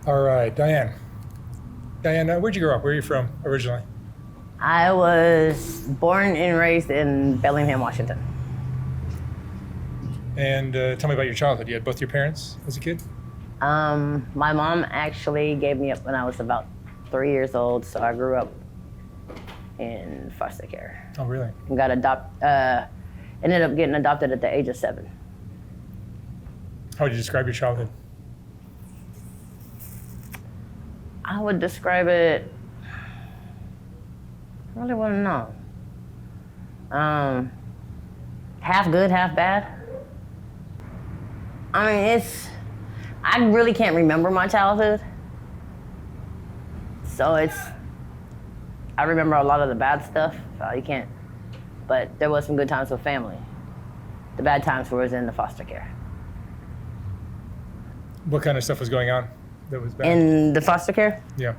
All right, Diane. Diane, where'd you grow up? Where are you from originally? I was born and raised in Bellingham, Washington. And tell me about your childhood. You had both your parents as a kid? My mom actually gave me up when I was about 3 years old, so I grew up in foster care. Oh, really? And ended up getting adopted at the age of 7. How would you describe your childhood? I would describe it, I really want to know. Half good, half bad. I mean, I really can't remember my childhood. So I remember a lot of the bad stuff, so you can't, but there was some good times with family. The bad times was in the foster care. What kind of stuff was going on that was bad? In the foster care? Yeah.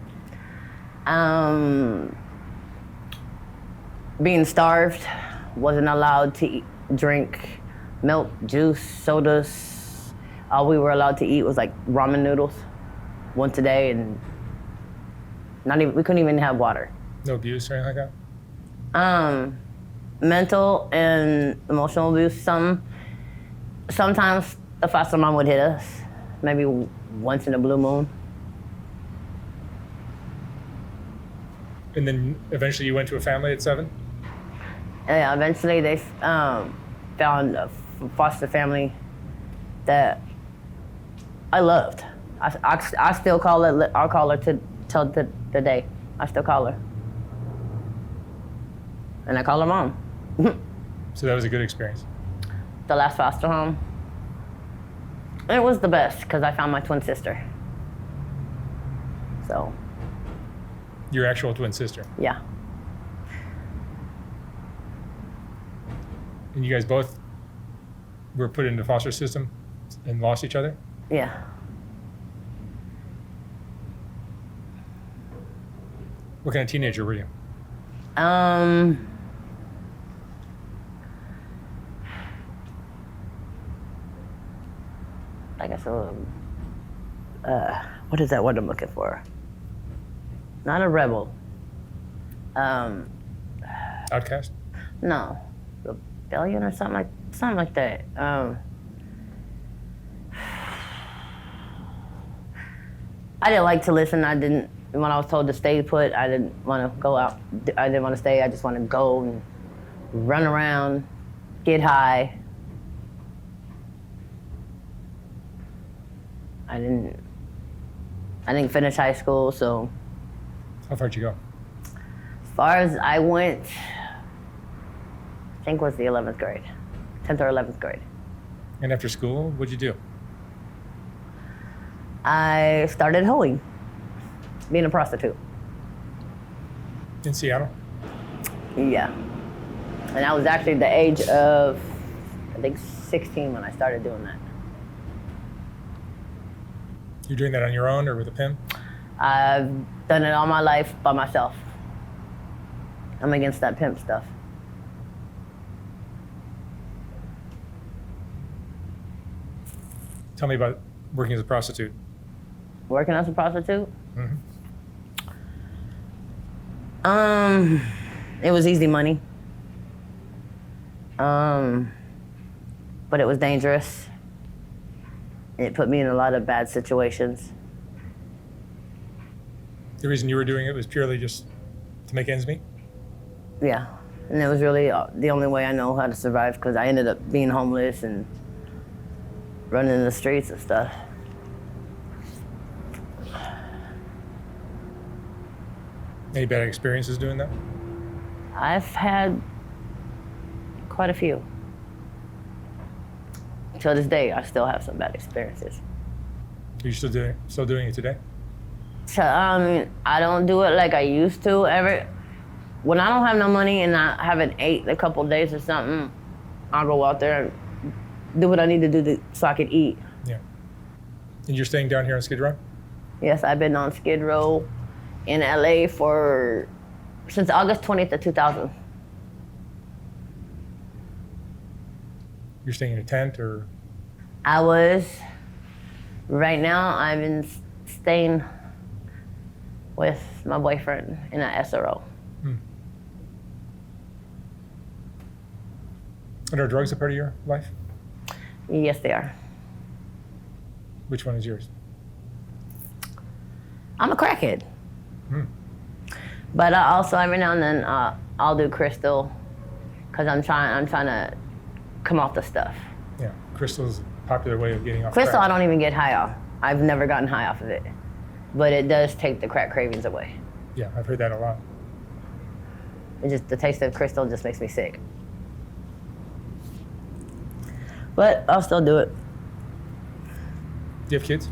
Being starved, wasn't allowed to drink milk, juice, sodas. All we were allowed to eat was like ramen noodles once a day, and we couldn't even have water. No abuse or anything like that? Mental and emotional abuse. Sometimes the foster mom would hit us, maybe once in a blue moon. And then eventually you went to a family at 7? Yeah, eventually they found a foster family that I loved. I still call her. I'll call her till the day. I still call her, and I call her mom. So that was a good experience. The last foster home. It was the best because I found my twin sister. So. Your actual twin sister? Yeah. And you guys both were put into the foster system and lost each other? Yeah. What kind of teenager were you? I guess what is that word I'm looking for? Not a rebel. Outcast? No, rebellion or something like that. I didn't like to listen. When I was told to stay put, I didn't want to go out. I didn't want to stay. I just wanted to go and run around, get high. I didn't finish high school, so. How far'd you go? As far as I went, I think was the 11th grade, 10th or 11th grade. And after school, what'd you do? I started hoeing, being a prostitute. In Seattle? Yeah. And I was actually the age of, I think, 16 when I started doing that. You're doing that on your own or with a pimp? I've done it all my life by myself. I'm against that pimp stuff. Tell me about working as a prostitute. Working as a prostitute? Mm-hmm. It was easy money. But it was dangerous. It put me in a lot of bad situations. The reason you were doing it was purely just to make ends meet? Yeah, and it was really the only way I know how to survive because I ended up being homeless and running in the streets and stuff. Any bad experiences doing that? I've had quite a few. To this day, I still have some bad experiences. Are you still doing it today? So, I don't do it like I used to. When I don't have no money and I haven't ate a couple days or something, I'll go out there and do what I need to do so I can eat. Yeah. And you're staying down here on Skid Row? Yes, I've been on Skid Row in LA since August 20th of 2000. You're staying in a tent or? Right now I'm in staying with my boyfriend in an SRO. And are drugs a part of your life? Yes, they are. Which one is yours? I'm a crackhead. Hmm. But I also, every now and then, I'll do crystal because I'm trying to come off the stuff. Yeah, crystal's a popular way of getting off Crystal, crack. I don't even get high off. I've never gotten high off of it. But it does take the crack cravings away. Yeah, I've heard that a lot. The taste of crystal just makes me sick. But I'll still do it. Do you have kids?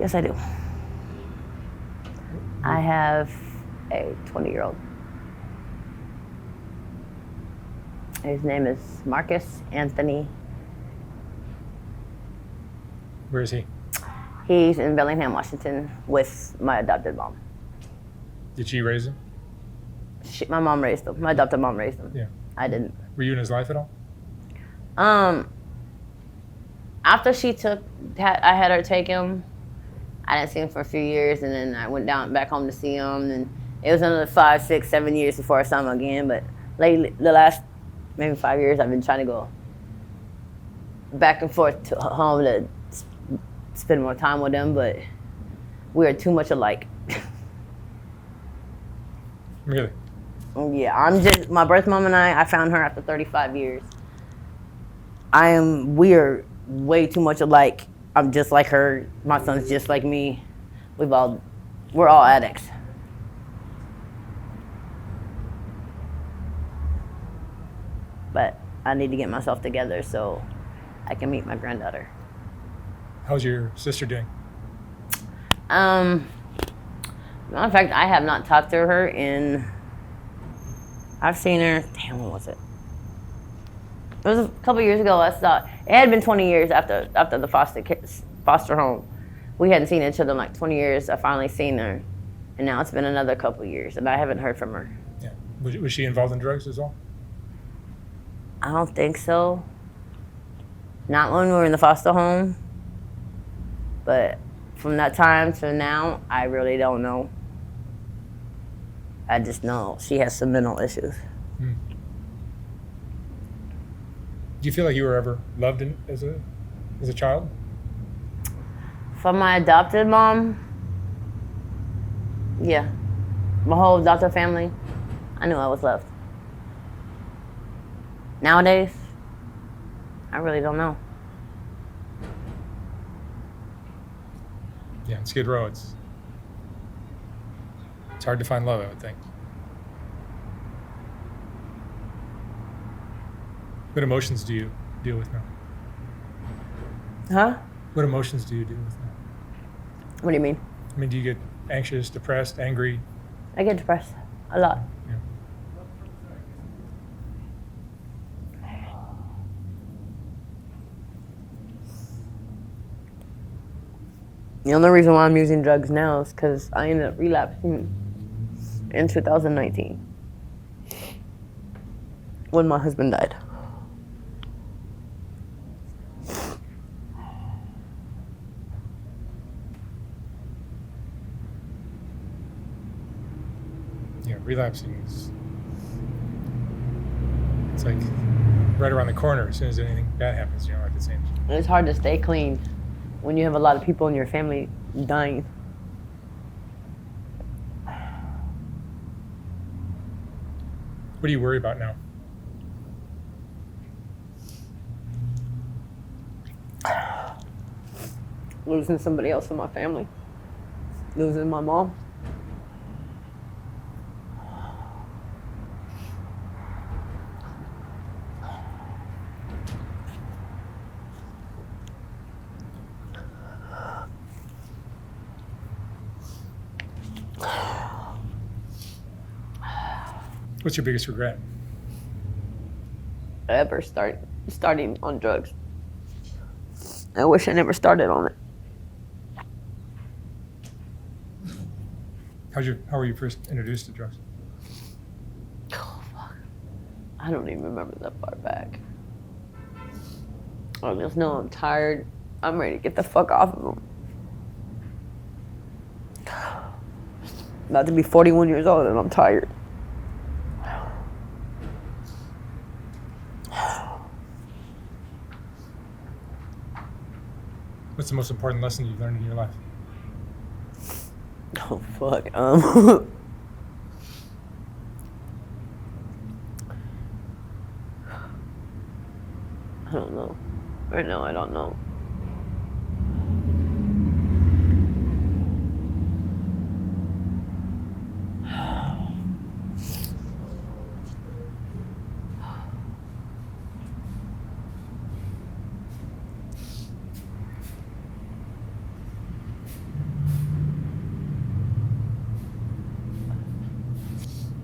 Yes, I do. I have a 20-year-old. His name is Marcus Anthony. Where is he? He's in Bellingham, Washington with my adopted mom. Did she raise him? My mom raised him. My adopted mom raised him. Yeah. I didn't. Were you in his life at all? After I had her take him, I didn't see him for a few years, and then I went back home to see him, and it was another 5, 6, 7 years before I saw him again. But lately, the last maybe 5 years, I've been trying to go back and forth to home to spend more time with him, but we are too much alike. Really? Yeah, my birth mom and I found her after 35 years. We are way too much alike. I'm just like her. My son's just like me. We're all addicts. But I need to get myself together so I can meet my granddaughter. How's your sister doing? Matter of fact, I have not talked to her I've seen her, when was it? It was a couple years ago. It had been 20 years after the foster home. We hadn't seen each other in like 20 years. I finally seen her, and now it's been another couple years, and I haven't heard from her. Yeah. Was she involved in drugs as well? I don't think so. Not when we were in the foster home, but from that time to now, I really don't know. I just know she has some mental issues. Hmm. Do you feel like you were ever loved as a child? From my adopted mom, yeah. My whole adopted family, I knew I was loved. Nowadays, I really don't know. Yeah, in Skid Row, it's hard to find love, I would think. What emotions do you deal with now? Huh? What emotions do you deal with now? What do you mean? I mean, do you get anxious, depressed, angry? I get depressed a lot. Yeah. The only reason why I'm using drugs now is because I ended up relapsing in 2019 when my husband died. Yeah, relapsing it's like right around the corner as soon as anything bad happens, like it seems. And it's hard to stay clean when you have a lot of people in your family dying. What do you worry about now? Losing somebody else in my family. Losing my mom. What's your biggest regret? Ever starting on drugs. I wish I never started on it. How were you first introduced to drugs? Oh, fuck. I don't even remember that far back. I just know I'm tired. I'm ready to get the fuck off of them. about to be 41 years old and I'm tired. What's the most important lesson you've learned in your life? Oh, fuck. I don't know. Right now, I don't know.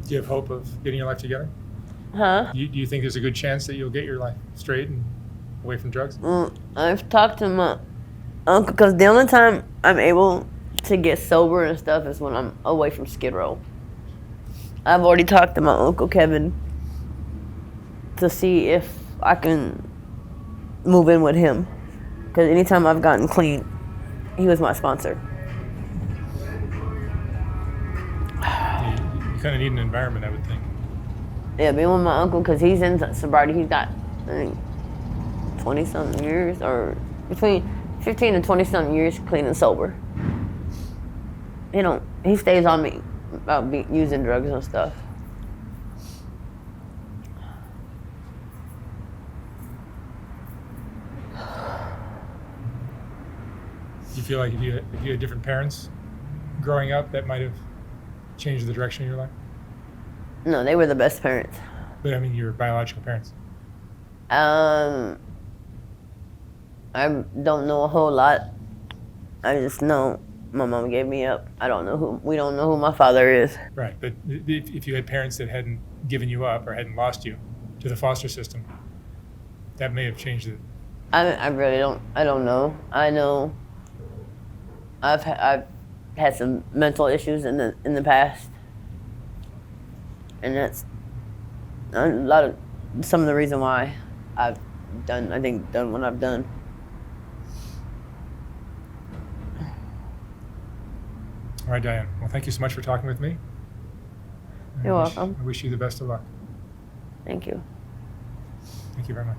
Do you have hope of getting your life together? Huh? Do you think there's a good chance that you'll get your life straight and away from drugs? I've talked to my uncle, because the only time I'm able to get sober and stuff is when I'm away from Skid Row. I've already talked to my Uncle Kevin to see if I can move in with him. Because anytime I've gotten clean, he was my sponsor. You kind of need an environment, I would think. Yeah, being with my uncle, because he's in sobriety. He's got, I think, 20-something years, or between 15 and 20-something years clean and sober. He stays on me about using drugs and stuff. Do you feel like if you had different parents growing up, that might have changed the direction of your life? No, they were the best parents. But I mean, your biological parents. I don't know a whole lot. I just know my mom gave me up. We don't know who my father is. Right, but if you had parents that hadn't given you up or hadn't lost you to the foster system, that may have changed it. I really don't. I don't know. I know. I've had some mental issues in the past, and that's some of the reason why I've done what I've done. All right, Diane. Well, thank you so much for talking with me. You're welcome. I wish you the best of luck. Thank you. Thank you very much.